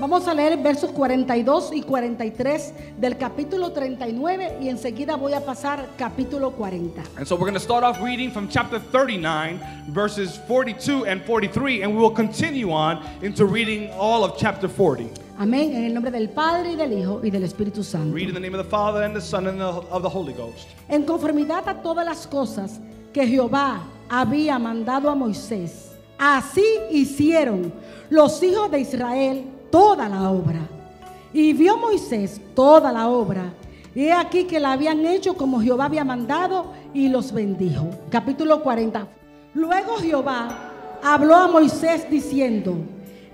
Vamos a leer versos 42 y 43 del capítulo 39 y enseguida voy a pasar capítulo 40. And so we're going to start off reading from chapter 39, verses 42 and 43, and we will continue on into reading all of chapter 40. Amén, en el nombre del Padre y del Hijo y del Espíritu Santo. Read in the name of the Father and the Son and of the Holy Ghost. En conformidad a todas las cosas que Jehová había mandado a Moisés, así hicieron los hijos de Israel toda la obra. Y vio Moisés toda la obra, y he aquí que la habían hecho como Jehová había mandado, y los bendijo. Capítulo 40. Luego Jehová habló a Moisés diciendo: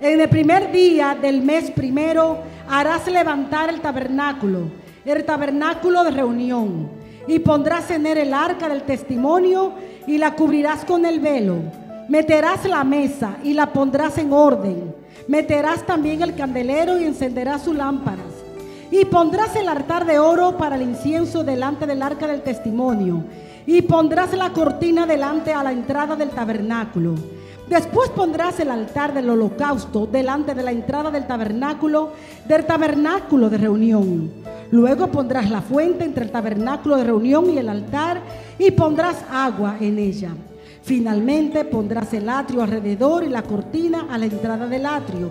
en el primer día del mes primero harás levantar el tabernáculo de reunión, y pondrás en él el arca del testimonio, y la cubrirás con el velo. Meterás la mesa y la pondrás en orden. Meterás también el candelero y encenderás sus lámparas. Y pondrás el altar de oro para el incienso delante del arca del testimonio. Y pondrás la cortina delante a la entrada del tabernáculo. Después pondrás el altar del holocausto delante de la entrada del tabernáculo de reunión. Luego pondrás la fuente entre el tabernáculo de reunión y el altar, y pondrás agua en ella. Finalmente pondrás el atrio alrededor y la cortina a la entrada del atrio.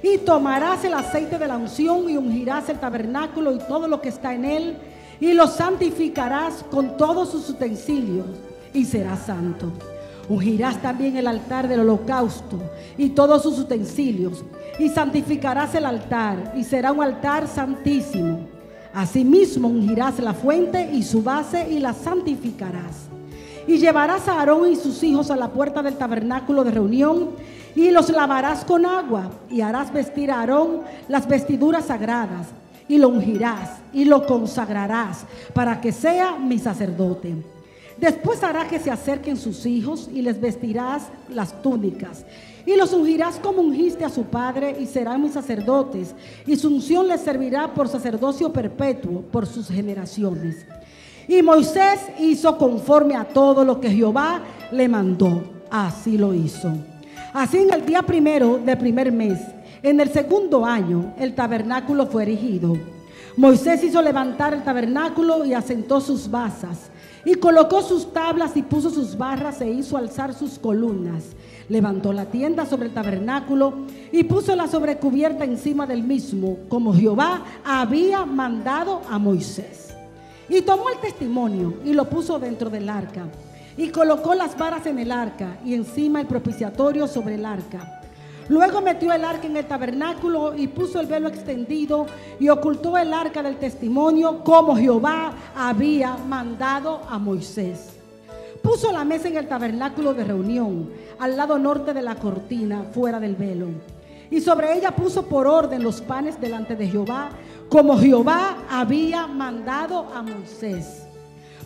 Y tomarás el aceite de la unción y ungirás el tabernáculo y todo lo que está en él, y lo santificarás con todos sus utensilios, y será santo. Ungirás también el altar del holocausto y todos sus utensilios, y santificarás el altar, y será un altar santísimo. Asimismo ungirás la fuente y su base, y la santificarás. Y llevarás a Aarón y sus hijos a la puerta del tabernáculo de reunión, y los lavarás con agua, y harás vestir a Aarón las vestiduras sagradas, y lo ungirás y lo consagrarás para que sea mi sacerdote. Después hará que se acerquen sus hijos, y les vestirás las túnicas, y los ungirás como ungiste a su padre, y serán mis sacerdotes, y su unción les servirá por sacerdocio perpetuo por sus generaciones. Y Moisés hizo conforme a todo lo que Jehová le mandó. Así lo hizo. Así en el día primero del primer mes, en el segundo año, el tabernáculo fue erigido. Moisés hizo levantar el tabernáculo y asentó sus basas, y colocó sus tablas y puso sus barras e hizo alzar sus columnas. Levantó la tienda sobre el tabernáculo y puso la sobrecubierta encima del mismo, como Jehová había mandado a Moisés. Y tomó el testimonio y lo puso dentro del arca, y colocó las varas en el arca y encima el propiciatorio sobre el arca. Luego metió el arca en el tabernáculo y puso el velo extendido y ocultó el arca del testimonio, como Jehová había mandado a Moisés. Puso la mesa en el tabernáculo de reunión, al lado norte de la cortina, fuera del velo. Y sobre ella puso por orden los panes delante de Jehová, como Jehová había mandado a Moisés.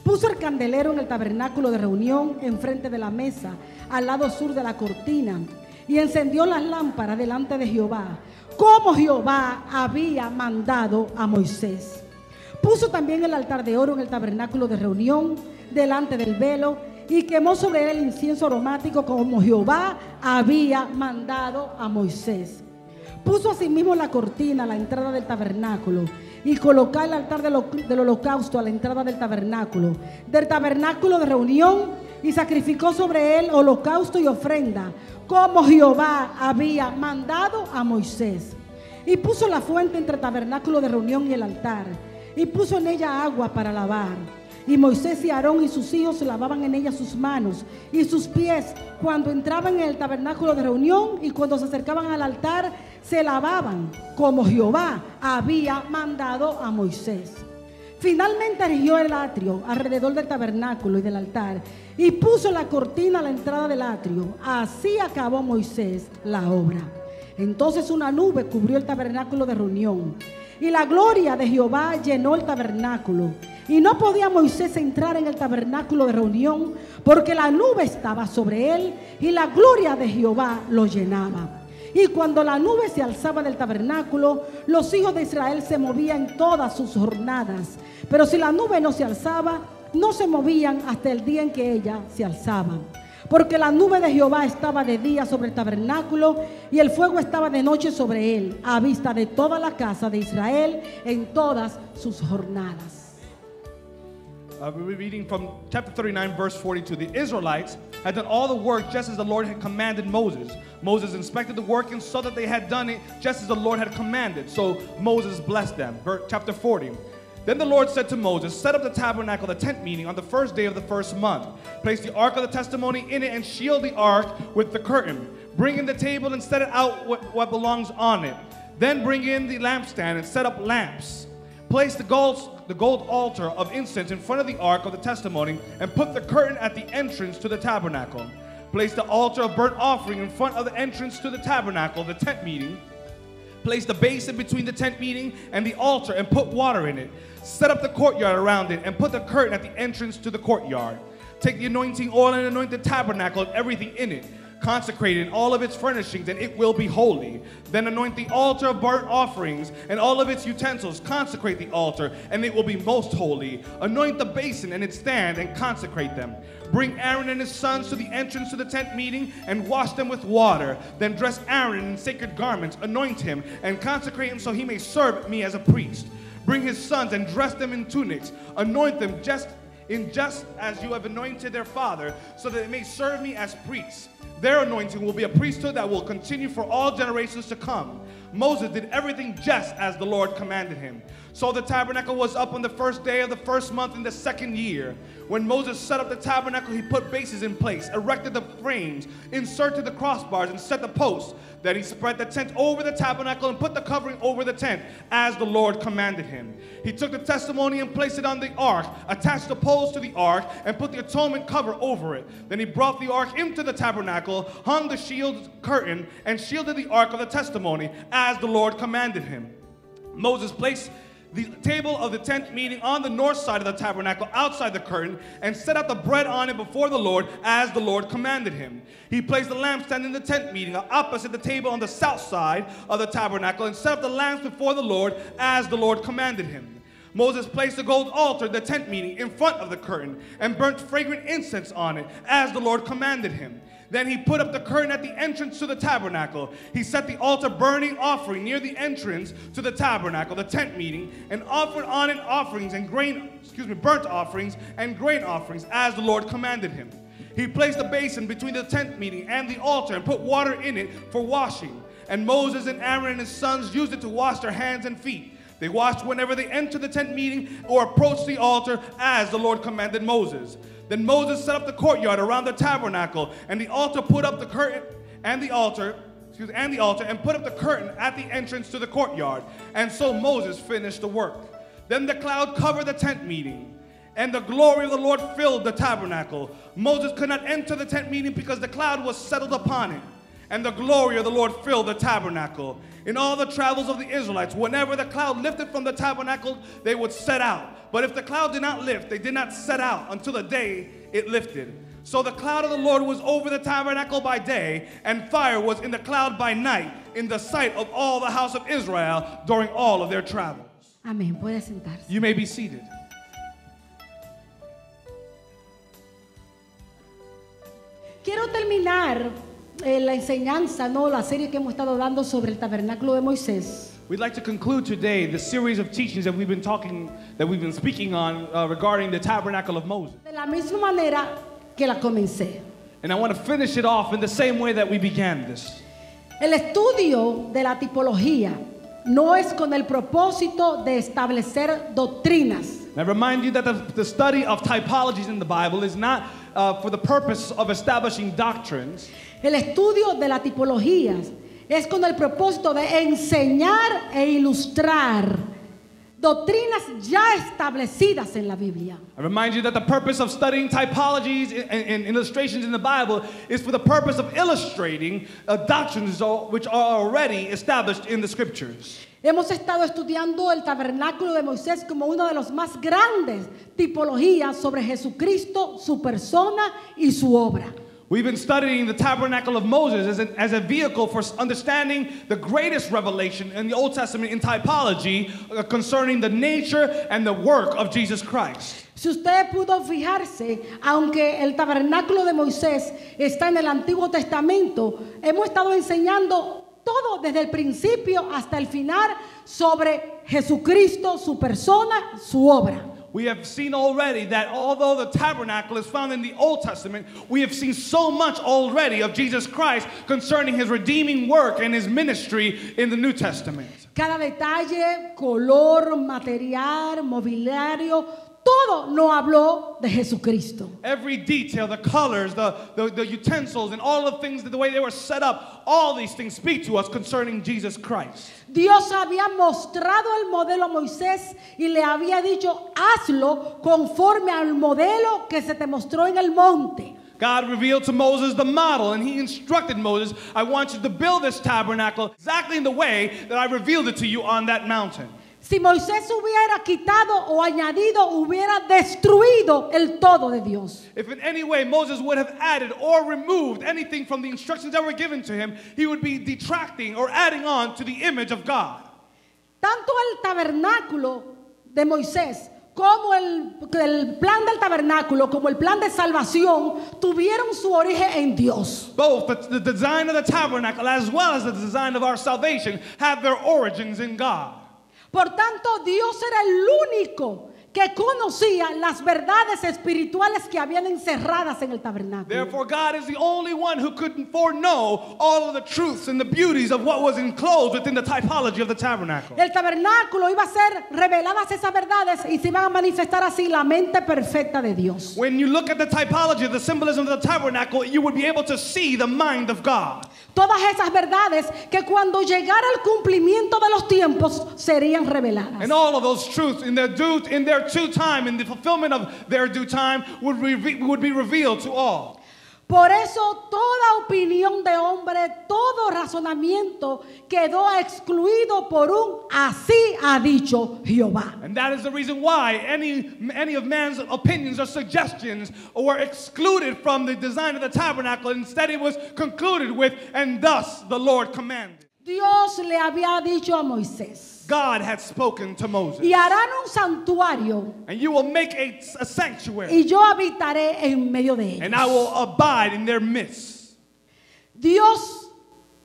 Puso el candelero en el tabernáculo de reunión, enfrente de la mesa, al lado sur de la cortina, y encendió las lámparas delante de Jehová, como Jehová había mandado a Moisés. Puso también el altar de oro en el tabernáculo de reunión, delante del velo, y quemó sobre él el incienso aromático, como Jehová había mandado a Moisés. Puso asimismo la cortina a la entrada del tabernáculo, y colocó el altar del holocausto a la entrada del tabernáculo de reunión, y sacrificó sobre él holocausto y ofrenda, como Jehová había mandado a Moisés. Y puso la fuente entre el tabernáculo de reunión y el altar, y puso en ella agua para lavar. Y Moisés y Aarón y sus hijos lavaban en ella sus manos y sus pies cuando entraban en el tabernáculo de reunión, y cuando se acercaban al altar se lavaban, como Jehová había mandado a Moisés. Finalmente erigió el atrio alrededor del tabernáculo y del altar, y puso la cortina a la entrada del atrio. Así acabó Moisés la obra. Entonces una nube cubrió el tabernáculo de reunión, y la gloria de Jehová llenó el tabernáculo. Y no podía Moisés entrar en el tabernáculo de reunión, porque la nube estaba sobre él, y la gloria de Jehová lo llenaba. Y cuando la nube se alzaba del tabernáculo, los hijos de Israel se movían todas sus jornadas. Pero si la nube no se alzaba, no se movían hasta el día en que ella se alzaba. porque la nube de Jehová estaba de día sobre el tabernáculo y el fuego estaba de noche sobre él, a vista de toda la casa de Israel en todas sus jornadas. We're reading from chapter 39, verse 42. The Israelites had done all the work just as the Lord had commanded Moses. Moses inspected the work and saw that they had done it just as the Lord had commanded. So Moses blessed them. Chapter 40. Then the Lord said to Moses, set up the tabernacle, the tent meeting, on the first day of the first month. Place the ark of the testimony in it and shield the ark with the curtain. Bring in the table and set it out what belongs on it. Then bring in the lampstand and set up lamps. Place the gold altar of incense in front of the ark of the testimony and put the curtain at the entrance to the tabernacle. Place the altar of burnt offering in front of the entrance to the tabernacle, the tent meeting. Place the basin between the tent meeting and the altar and put water in it. Set up the courtyard around it and put the curtain at the entrance to the courtyard. Take the anointing oil and anoint the tabernacle and everything in it. Consecrate it in all of its furnishings, and it will be holy. Then anoint the altar of burnt offerings and all of its utensils. Consecrate the altar, and it will be most holy. Anoint the basin and its stand, and consecrate them. Bring Aaron and his sons to the entrance to the tent meeting, and wash them with water. Then dress Aaron in sacred garments, anoint him, and consecrate him so he may serve me as a priest. Bring his sons and dress them in tunics. Anoint them just as you have anointed their father, so that they may serve me as priests. Their anointing will be a priesthood that will continue for all generations to come. Moses did everything just as the Lord commanded him. So the tabernacle was up on the first day of the first month in the second year. When Moses set up the tabernacle, he put bases in place, erected the frames, inserted the crossbars, and set the posts. Then he spread the tent over the tabernacle and put the covering over the tent, as the Lord commanded him. He took the testimony and placed it on the ark, attached the poles to the ark, and put the atonement cover over it. Then he brought the ark into the tabernacle, hung the shield curtain, and shielded the ark of the testimony, as the Lord commanded him. Moses placed the table of the tent meeting on the north side of the tabernacle outside the curtain and set out the bread on it before the Lord as the Lord commanded him. He placed the lampstand in the tent meeting opposite the table on the south side of the tabernacle and set up the lamps before the Lord as the Lord commanded him. Moses placed the gold altar, the tent meeting, in front of the curtain and burnt fragrant incense on it as the Lord commanded him. Then he put up the curtain at the entrance to the tabernacle. He set the altar burning offering near the entrance to the tabernacle, the tent meeting, and offered on it offerings and burnt offerings and grain offerings as the Lord commanded him. He placed a basin between the tent meeting and the altar and put water in it for washing. And Moses and Aaron and his sons used it to wash their hands and feet. They washed whenever they entered the tent meeting or approached the altar as the Lord commanded Moses. Then Moses set up the courtyard around the tabernacle, and the altar put up the curtain and the altar and put up the curtain at the entrance to the courtyard. And so Moses finished the work. Then the cloud covered the tent meeting, and the glory of the Lord filled the tabernacle. Moses could not enter the tent meeting because the cloud was settled upon it, and the glory of the Lord filled the tabernacle. In all the travels of the Israelites, whenever the cloud lifted from the tabernacle, they would set out. But if the cloud did not lift, they did not set out until the day it lifted. So the cloud of the Lord was over the tabernacle by day, and fire was in the cloud by night, in the sight of all the house of Israel during all of their travels. Amén. Puede sentarse. You may be seated. Quiero terminar la enseñanza, ¿no? La serie que hemos estado dando sobre el tabernáculo de Moisés. We'd like to conclude today the series of teachings that we've been speaking on regarding the tabernacle of Moses. De la misma manera que la comencé. And I want to finish it off in the same way that we began this. El estudio de la tipología no es con el propósito de establecer doctrinas. And I remind you that the study of typologies in the Bible is not for the purpose of establishing doctrines. El estudio de la tipología es con el propósito de enseñar e ilustrar doctrinas ya establecidas en la Biblia. I remind you that the purpose of studying typologies and illustrations in the Bible is for the purpose of illustrating doctrines which are already established in the Scriptures. Hemos estado estudiando el tabernáculo de Moisés como una de las más grandes tipologías sobre Jesucristo, su persona y su obra. We've been studying the tabernacle of Moses as a vehicle for understanding the greatest revelation in the Old Testament in typology concerning the nature and the work of Jesus Christ. Si usted pudo fijarse, aunque el tabernáculo de Moisés está en el Antiguo Testamento, hemos estado enseñando todo desde el principio hasta el final sobre Jesucristo, su persona, su obra. We have seen already that although the tabernacle is found in the Old Testament, we have seen so much already of Jesus Christ concerning his redeeming work and his ministry in the New Testament. Cada detalle, color, material, mobiliario, todo nos habló de Jesucristo. Every detail, the colors, the utensils, and all the things, the way they were set up, all these things speak to us concerning Jesus Christ. Dios había mostrado el modelo a Moisés y le había dicho, hazlo conforme al modelo que se te mostró en el monte. God revealed to Moses the model, and he instructed Moses, I want you to build this tabernacle exactly in the way that I revealed it to you on that mountain. Si Moisés hubiera quitado o añadido, hubiera destruido el todo de Dios. If in any way Moses would have added or removed anything from the instructions that were given to him, he would be detracting or adding on to the image of God. Tanto el tabernáculo de Moisés como el plan del tabernáculo, como el plan de salvación, tuvieron su origen en Dios. Both the design of the tabernacle as well as the design of our salvation have their origins in God. Por tanto, Dios era el único que conocía las verdades espirituales que habían encerradas en el tabernáculo. Therefore, God is the only one who could foreknow all of the truths and the beauties of what was enclosed within the typology of the tabernacle. El tabernáculo iba a ser reveladas esas verdades y se iban a manifestar así la mente perfecta de Dios. When you look at the typology, the symbolism of the tabernacle, you would be able to see the mind of God. Todas esas verdades que cuando llegara el cumplimiento de los tiempos serían reveladas. And all of those truths in their due time, in the fulfillment of their due time, would be revealed to all. Por eso toda opinión de hombre, todo razonamiento quedó excluido por un así ha dicho Jehová. And that is the reason why any of man's opinions or suggestions were excluded from the design of the tabernacle. Instead, it was concluded with, and thus the Lord commanded. Dios le había dicho a Moisés, God had spoken to Moses. y harán un santuario, and you will make a sanctuary, y yo habitaré en medio de ellos. and I will abide in their midst. Dios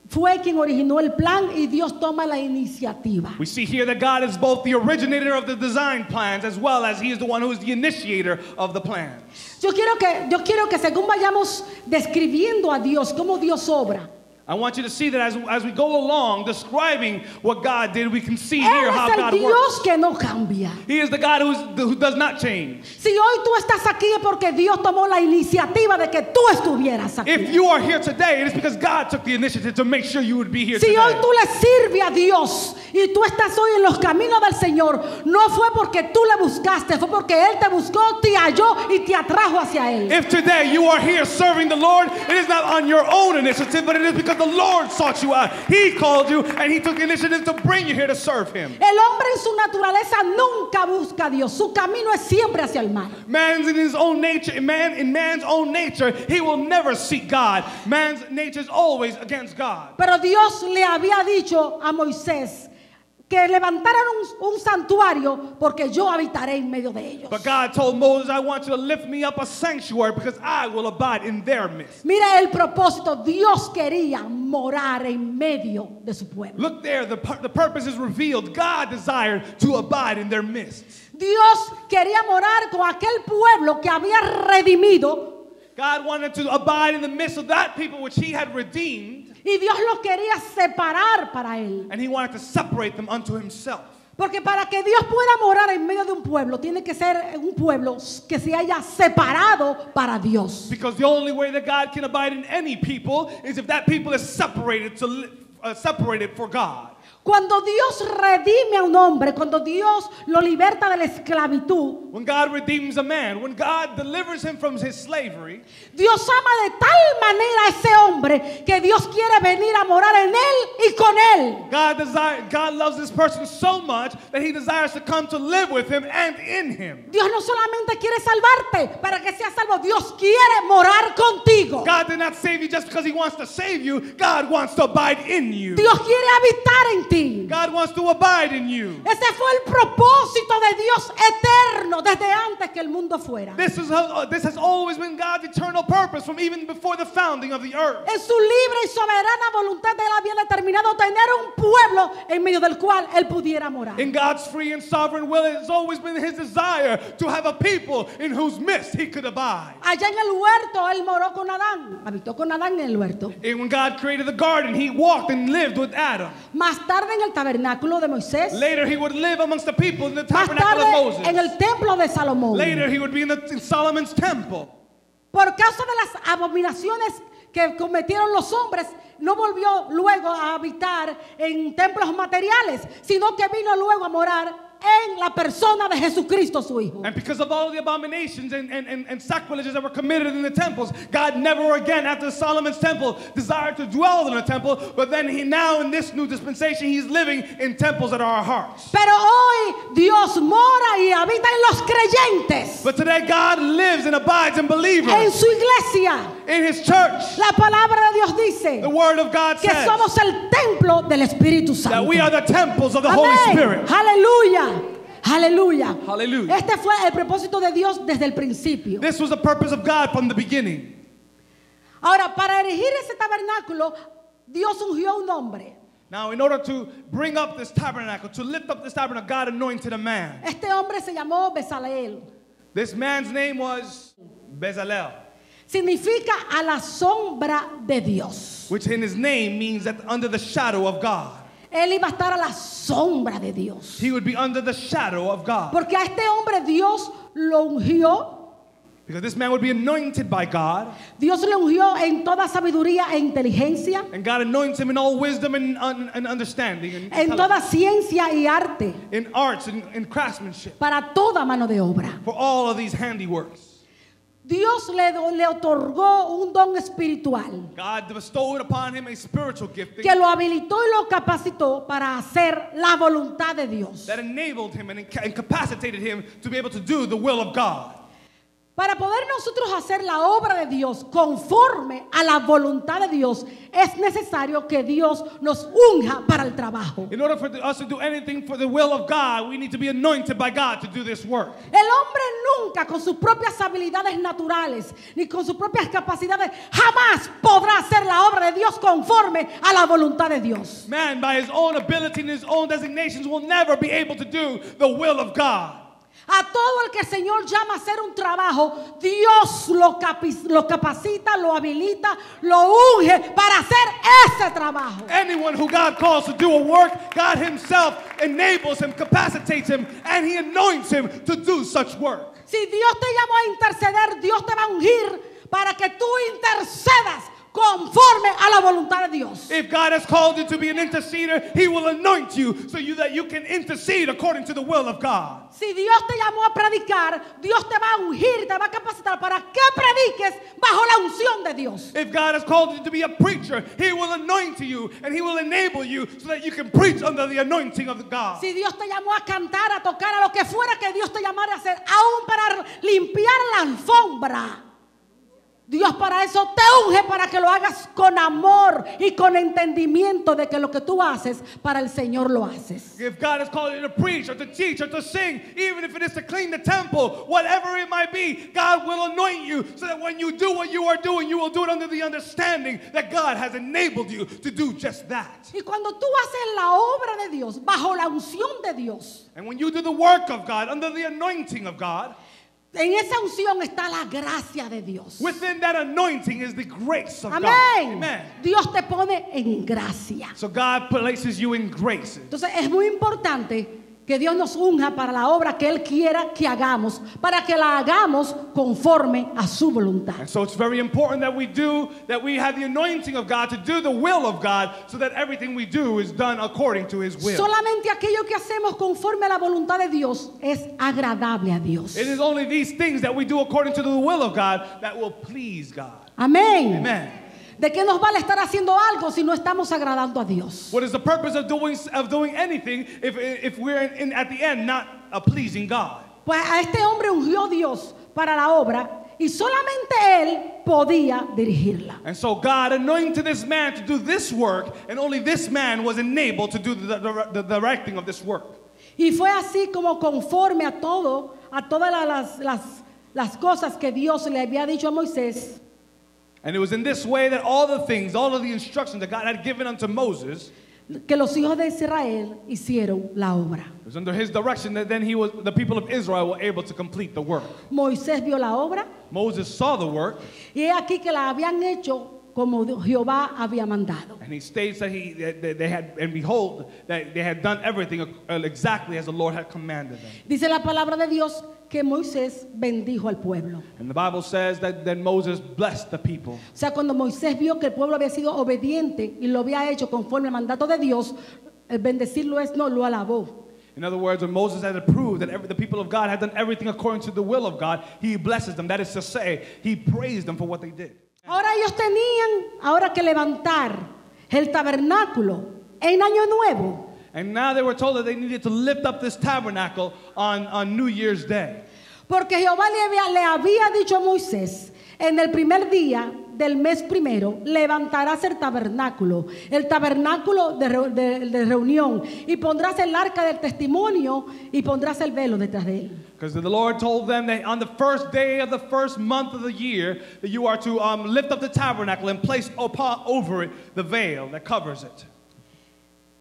fue quien originó el plan y Dios toma la iniciativa. We see here that God is both the originator of the design plans as well as he is the one who is the initiator of the plans. Yo quiero que según vayamos describiendo a Dios, cómo Dios obra. I want you to see that as we go along describing what God did, we can see here how God Él es el Dios works. que no cambia. He is the God who does not change. Si hoy tú estás aquí es porque Dios tomó la iniciativa de que tú estuvieras aquí. If you are here today, it is because God took the initiative to make sure you would be here Si today. hoy tú le sirves a Dios y tú estás hoy en los caminos del Señor, no fue porque tú le buscaste, fue porque Él te buscó, te halló y te atrajo hacia Él. If today you are here serving the Lord, it is not on your own initiative, but it is because the Lord sought you out. He called you and he took initiative to bring you here to serve him. El hombre en su naturaleza nunca busca a Dios. Su camino es siempre hacia el mal. Man's in his own nature, in man's own nature, he will never seek God. Man's nature is always against God. Pero Dios le había dicho a Moisés que levantaran un santuario porque yo habitaré en medio de ellos. But God told Moses, I want you to lift me up a sanctuary because I will abide in their midst. Mira el propósito. Dios quería morar en medio de su pueblo. Look there, the purpose is revealed. God desired to abide in their midst. Dios quería morar con aquel pueblo que había redimido. God wanted to abide in the midst of that people which he had redeemed. Y Dios los quería separar para Él. And he wanted to separate them unto himself. Porque para que Dios pueda morar en medio de un pueblo, tiene que ser un pueblo que se haya separado para Dios. Because the only way that God can abide in any people is if that people is separated separated for God. Cuando Dios redime a un hombre, cuando Dios lo liberta de la esclavitud, When God redeems a man, when God delivers him from his slavery, Dios ama de tal manera a ese hombre que Dios quiere venir a morar en él y con él. God loves this person so much that he desires to come to live with him and in him. Dios no solamente quiere salvarte para que seas salvo, Dios quiere morar contigo. God did not not save you just because he wants to save you. God wants to abide in you. Dios quiere habitar en ti. God wants to abide in you. Ese fue el propósito de Dios eterno desde antes que el mundo fuera. This has always been God's eternal purpose from even before the founding of the earth. En su libre y soberana voluntad Él había determinado tener un pueblo en medio del cual Él pudiera morar. In God's free and sovereign will, it has always been his desire to have a people in whose midst he could abide. Allá en el huerto Él moró con Adán, habitó con Adán en el huerto. And when God created the garden, he walked and lived with Adam. Más tarde en el tabernáculo de Moisés. Later he would live amongst the people in the Más tabernacle of tarde Moses. en el templo de Salomón. Later he would be in Solomon's temple. Por causa de las abominaciones que cometieron los hombres, no volvió luego a habitar en templos materiales, sino que vino luego a morar en la persona de Jesucristo su Hijo. And because of all the abominations and sacrileges that were committed in the temples, God never again, after Solomon's temple, desired to dwell in a temple, but then now in this new dispensation, he's living in temples that are our hearts. Pero hoy Dios mora y habita en los creyentes, But today God lives and abides in believers, en su iglesia. in his church. La palabra de Dios dice The word of God que says somos el templo del Espíritu that Santo. we are the temples of the Holy Amén. Spirit. Aleluya. Aleluya. Hallelujah. Este fue el propósito de Dios desde el principio. This was the purpose of God from the beginning. Ahora, para erigir ese tabernáculo, Dios ungió a un hombre. Now, in order to bring up this tabernacle, to lift up this tabernacle, God anointed a man. Este hombre se llamó Bezaleel. This man's name was Bezalel, Significa a la sombra de Dios. which in his name means that under the shadow of God. Él iba a estar a la sombra de Dios. He would be under the shadow of God. Porque a este hombre Dios lo ungió. Because this man would be anointed by God. Dios le ungió en toda sabiduría e inteligencia, And God anoints him in all wisdom and understanding. And en toda ciencia y arte, in arts and craftsmanship. para toda mano de obra. For all of these handiworks. Dios le otorgó un don espiritual God bestowed upon him a spiritual gifting que lo habilitó y lo capacitó para hacer la voluntad de Dios. that enabled him and incapacitated him to be able to do the will of God. Para poder nosotros hacer la obra de Dios conforme a la voluntad de Dios, es necesario que Dios nos unja para el trabajo. In order for us to do anything for the will of God, we need to be anointed by God to do this work. El hombre nunca con sus propias habilidades naturales ni con sus propias capacidades jamás podrá hacer la obra de Dios conforme a la voluntad de Dios. Man, by his own ability and his own designations, will never be able to do the will of God. A todo el que el Señor llama a hacer un trabajo, Dios lo capacita, lo habilita, lo unge para hacer ese trabajo. Anyone who God calls to do a work, God himself enables him, capacitates him, and he anoints him to do such work. Si Dios te llamó a interceder, Dios te va a ungir para que tú intercedas conforme a la voluntad de Dios. If God has called you to be an interceder, he will anoint you so that you can intercede according to the will of God. Si Dios te llamó a predicar, Dios te va a ungir, te va a capacitar para que prediques bajo la unción de Dios. If God has called you to be a preacher, he will anoint you and he will enable you so that you can preach under the anointing of God. Si Dios te llamó a cantar, a tocar, a lo que fuera que Dios te llamara a hacer, aún para limpiar la alfombra, Dios para eso te unge, para que lo hagas con amor y con entendimiento de que lo que tú haces para el Señor lo haces. If God has called you to preach or to teach or to sing, even if it is to clean the temple, whatever it might be, God will anoint you so that when you do what you are doing, you will do it under the understanding that God has enabled you to do just that. Y cuando tú haces la obra de Dios bajo la unción de Dios, And when you do the work of God under the anointing of God, en esa unción está la gracia de Dios. within that anointing is the grace of God. Amén. Amen. Dios te pone en gracia. So God places you in grace. Entonces es muy importante que Dios nos unja para la obra que Él quiera que hagamos, para que la hagamos conforme a su voluntad. And so it's very important that we have the anointing of God to do the will of God so that everything we do is done according to His will. Solamente aquello que hacemos conforme a la voluntad de Dios es agradable a Dios. It is only these things that we do according to the will of God that will please God. Amén. Amen. ¿De qué nos vale estar haciendo algo si no estamos agradando a Dios? What is the purpose of doing anything if we're at the end not pleasing God? Pues a este hombre ungió Dios para la obra y solamente él podía dirigirla. And so God anointed this man to do this work, and only this man was enabled to do the directing of this work. Y fue así como conforme a todas las cosas que Dios le había dicho a Moisés. And it was in this way that all of the instructions that God had given unto Moses, que los hijos de Israel hicieron la obra. it was under his direction that then the people of Israel were able to complete the work. Moisés vio la obra Moses saw the work, y he aquí que la habían hecho como Jehová había mandado. and he states that behold, that they had done everything exactly as the Lord had commanded them. Dice la palabra de Dios que Moisés bendijo al pueblo. And the Bible says that then Moses blessed the people. O sea, cuando Moisés vio que el pueblo había sido obediente y lo había hecho conforme al mandato de Dios, el bendecirlo lo alabó. In other words, when Moses had approved that the people of God had done everything according to the will of God, he blesses them. That is to say, he praised them for what they did. Ahora ellos tenían que levantar el tabernáculo en Año Nuevo. And now they were told that they needed to lift up this tabernacle on New Year's Day. Porque Jehová le había dicho a Moisés, en el primer día del mes primero levantarás el tabernáculo de reunión, y pondrás el arca del testimonio y pondrás el velo detrás de él. Because the Lord told them that on the first day of the first month of the year that you are to lift up the tabernacle and place over it the veil that covers it.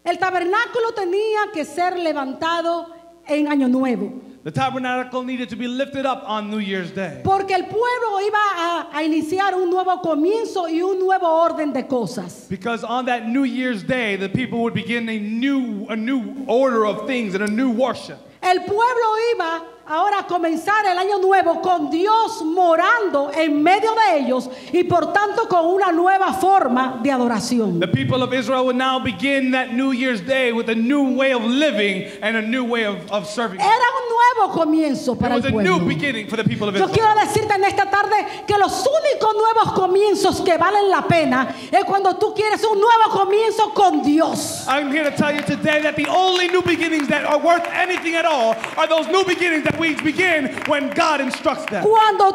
El tabernáculo tenía que ser levantado en Año Nuevo. The tabernacle needed to be lifted up on New Year's Day. Porque el pueblo iba a iniciar un nuevo comienzo y un nuevo orden de cosas. Because on that New Year's Day, the people would begin a new order of things and a new worship. El pueblo iba ahora a comenzar el año nuevo con Dios morando en medio de ellos y por tanto con una nueva forma de adoración. The people of Israel would now begin that New Year's Day with a new way of living and a new way of serving. Era un nuevo comienzo para el pueblo. It was a new beginning for the people of Israel. Yo quiero decirte en esta tarde que los únicos nuevos comienzos que valen la pena es cuando tú quieres un nuevo comienzo con Dios. I'm here to tell you today that the only new beginnings that are worth anything at all are those new beginnings that we begin when God instructs them. Cuando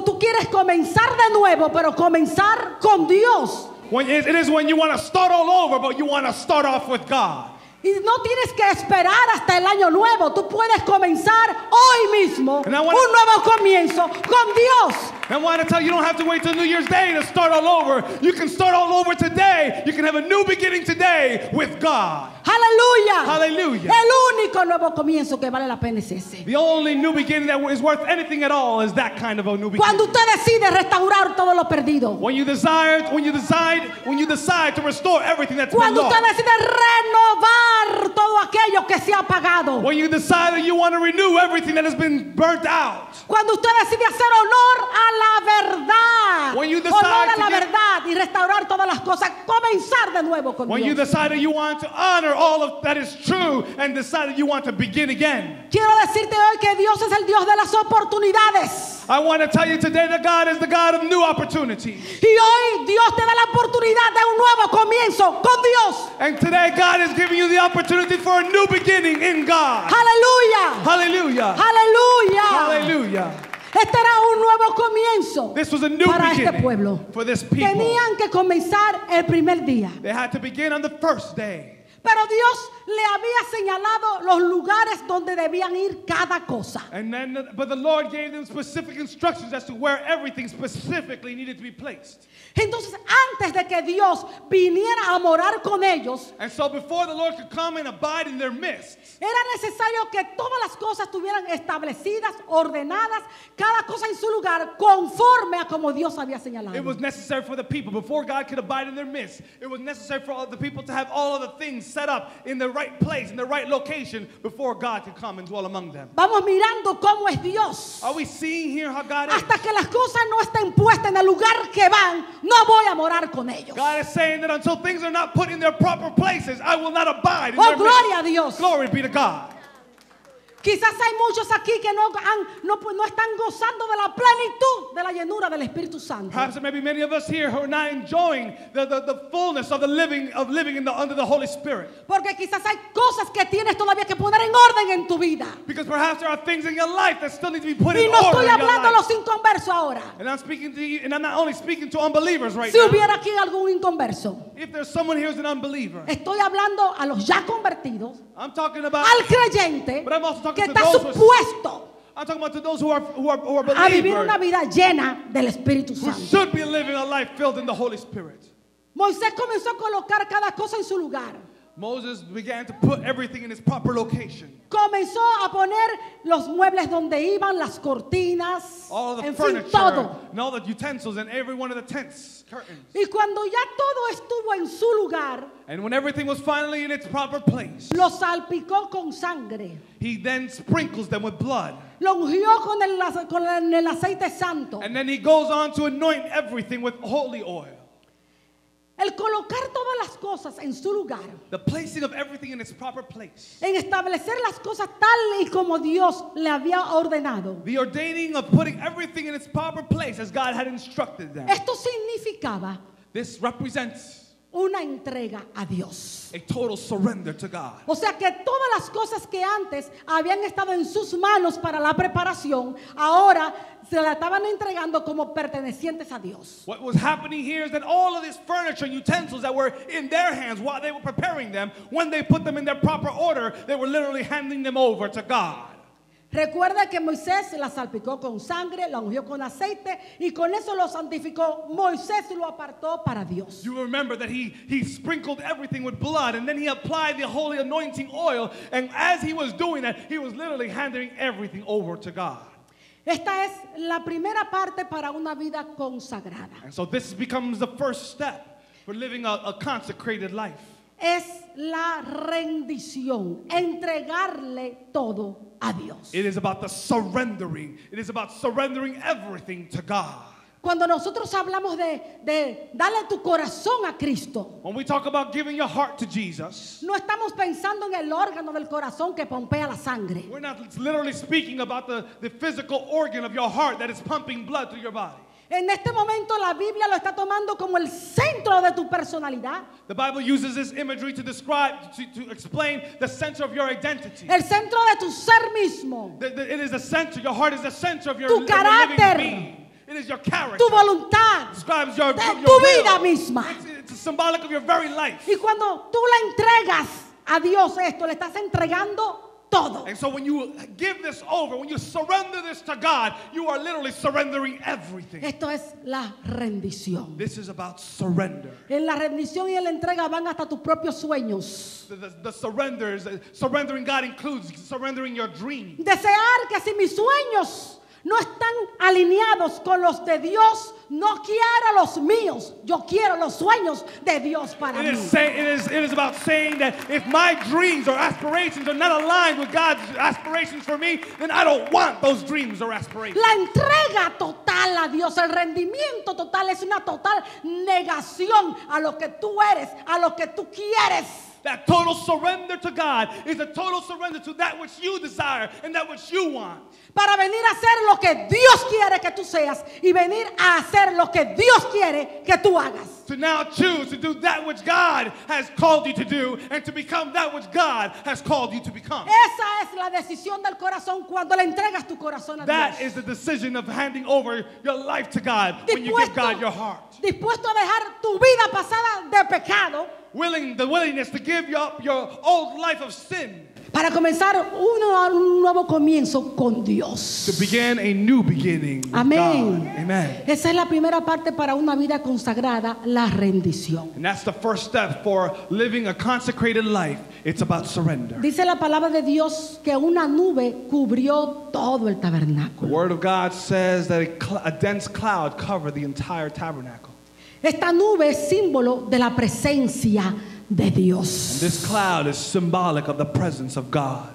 tú quieres comenzar de nuevo, pero comenzar con Dios. It is when you want to start all over, but you want to start off with God. Y no tienes que esperar hasta el año nuevo. Tú puedes comenzar hoy mismo un nuevo comienzo con Dios. I want to tell you, you don't have to wait till New Year's Day to start all over. You can start all over today. You can have a new beginning today with God. Aleluya. Hallelujah. El único nuevo comienzo que vale la pena es ese. The only new beginning that is worth anything at all is that kind of a new beginning. Cuando usted decide restaurar todo lo perdido. When you decide to restore everything that's been Cuando lost. usted decide renovar todo aquello que se ha apagado. When you decide that you want to renew everything that has been burnt out. Cuando usted decide hacer honor a la verdad. When you decide honor a la verdad y restaurar todas las cosas, comenzar de nuevo con when Dios. you decide that you want to honor all of that is true and decide that you want to begin again. Quiero decirte hoy que Dios es el Dios de las oportunidades. I want to tell you today that God is the God of new opportunities. Y hoy Dios te da la oportunidad de un nuevo comienzo con Dios. And today God is giving you the opportunity for a new beginning in God. Aleluya. Hallelujah. Aleluya. Hallelujah. Este era un nuevo comienzo This was a new para este beginning pueblo. for this people. Tenían que comenzar el primer día. They had to begin on the first day. Pero Dios le había señalado los lugares donde debían ir cada cosa. But the Lord gave them specific instructions as to where everything specifically needed to be placed. Entonces, antes de que Dios viniera a morar con ellos, And so before the Lord could come and abide in their midst, era necesario que todas las cosas estuvieran establecidas, ordenadas, cada cosa en su lugar, conforme a como Dios había señalado. it was necessary for the people, before God could abide in their midst, it was necessary for all the people to have all of the things set up in the right place, in the right location, before God could come and dwell among them. Vamos mirando cómo es Dios. Are we seeing here how God is? Hasta que las cosas no estén puestas en el lugar que van, no voy a morar con ellos. God is saying that until things are not put in their proper places, I will not abide in Oh, their gloria a midst. Dios. Glory be to God. Quizás hay muchos aquí que no están gozando de la plenitud de la llenura del Espíritu Santo. Perhaps there may be many of us here who are not enjoying the fullness of living under the Holy Spirit. Porque quizás hay cosas que tienes todavía que poner en orden en tu vida. Because perhaps there are things in your life that still need to be put Y in no order estoy in your hablando a life. los inconversos ahora. And I'm speaking to you, and I'm not only speaking to unbelievers right Si now. hubiera aquí algún inconverso, If there's someone here who's an unbeliever, estoy hablando a los ya convertidos, I'm talking about al creyente But I'm also talking que to está those who are- supuesto I'm talking about to those who are a vivir believers, una vida llena del Espíritu who Santo. should be living a life filled in the Holy Spirit. Moisés comenzó a colocar cada cosa en su lugar. Moses began to put everything in its proper location. Comenzó a poner los muebles donde iban, las cortinas, All the en fin, furniture, todo. and all the utensils, and every one of the tents, curtains. Y cuando ya todo estuvo en su lugar, And when everything was finally in its proper place, lo salpicó con sangre. he then sprinkles them with blood. Lo ungió con el aceite santo. And then he goes on to anoint everything with holy oil. El colocar todas las cosas en su lugar, The placing of everything in its proper place. en establecer las cosas tal y como Dios le había ordenado. The ordaining of putting everything in its proper place as God had instructed them. Esto significaba This represents una entrega a Dios. a total surrender to God. O sea que todas las cosas que antes habían estado en sus manos para la preparación, ahora se la estaban entregando como pertenecientes a Dios. What was happening here is that all of this furniture and utensils that were in their hands while they were preparing them, when they put them in their proper order, they were literally handing them over to God. Recuerda que Moisés la salpicó con sangre, la ungió con aceite y con eso lo santificó. Moisés lo apartó para Dios. You remember that he sprinkled everything with blood, and then he applied the holy anointing oil, and as he was doing that, he was literally handing everything over to God. Esta es la primera parte para una vida consagrada. And so this becomes the first step for living a consecrated life. Es la rendición, entregarle todo a Dios. It is about the surrendering. It is about surrendering everything to God. Cuando nosotros hablamos de darle tu corazón a Cristo, When we talk about giving your heart to Jesus, no estamos pensando en el órgano del corazón que pompea la sangre. we're not literally speaking about the physical organ of your heart that is pumping blood through your body. En este momento la Biblia lo está tomando como el centro de tu personalidad, The Bible uses this imagery to describe, to explain the center of your identity. el centro de tu ser mismo, It is the center. Your heart is the center of your, Tu of your living carácter. being. It is your character. tu voluntad, Describes your de your tu will. vida misma. It's symbolic of your very life. Y cuando tú le entregas a Dios esto, le estás entregando todo. And so when you give this over, when you surrender this to God, you are literally surrendering everything. Esto es la rendición. This is about surrender. En la rendición y en la entrega van hasta tus propios sueños. The surrendering God includes surrendering your dreams. Desear que si mis sueños no están alineados con los de Dios, no quiero los míos, yo quiero los sueños de Dios para mí. It is about saying that if my dreams or aspirations are not aligned with God's aspirations for me, then I don't want those dreams or aspirations. La entrega total a Dios, el rendimiento total es una total negación a lo que tú eres, a lo que tú quieres. That total surrender to God is a total surrender to that which you desire and that which you want. Para venir a hacer lo que Dios quiere que tú seas y venir a hacer lo que Dios quiere que tú hagas. To now choose to do that which God has called you to do and to become that which God has called you to become. Esa es la decisión del corazón cuando le entregas tu corazón a That Dios. is the decision of handing over your life to God when you give God your heart. Dispuesto a dejar tu vida pasada de pecado The willingness to give up your old life of sin. para comenzar un nuevo comienzo con Dios. To begin a new beginning with Amén. God. Amen. Esa es la primera parte para una vida consagrada, la rendición. And that's the first step for living a consecrated life. It's about surrender. Dice la palabra de Dios que una nube cubrió todo el The tabernáculo. Word of God says that a dense cloud covered the entire tabernacle. Esta nube es símbolo de la presencia de Dios. And this cloud is symbolic of the presence of God.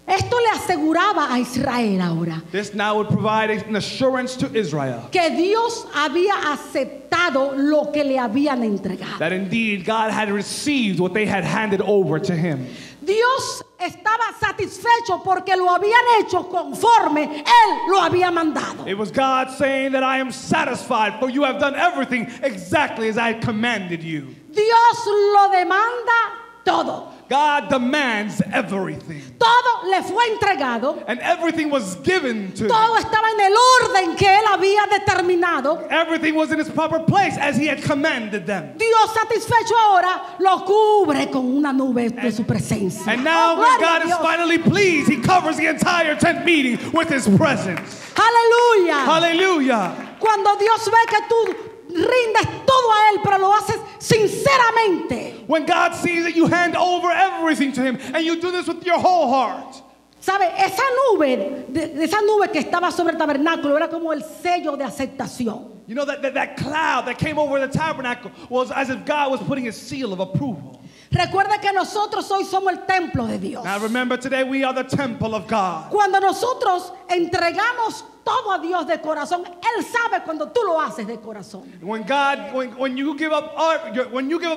Esto le aseguraba a Israel ahora This now would provide an assurance to Israel que Dios había aceptado lo que le habían entregado. that indeed God had received what they had handed over to him. Dios estaba satisfecho porque lo habían hecho conforme Él lo había mandado. It was God saying that I am satisfied, for you have done everything exactly as I commanded you. Dios lo demanda todo. God demands everything. Todo le fue entregado. And everything was given to him. Todo estaba en el orden que Él había determinado. Everything was in its proper place as he had commanded them. Dios satisfecho ahora lo cubre con una nube de su presencia. And now Oh, when gloria God a is Dios. finally pleased, he covers the entire tent meeting with his presence. Aleluya. Hallelujah. Cuando Dios ve que tú rindes todo a Él, pero lo haces sinceramente. When God sees that you hand over everything to him and you do this with your whole heart. ¿Sabe? Esa nube que estaba sobre el tabernáculo era como el sello de aceptación. You know that cloud that came over the tabernacle was as if God was putting his seal of approval. Recuerda que nosotros hoy somos el templo de Dios. Now remember, today we are the temple of God. Cuando nosotros entregamos todo a Dios de corazón, Él sabe cuando tú lo haces de corazón. When you give up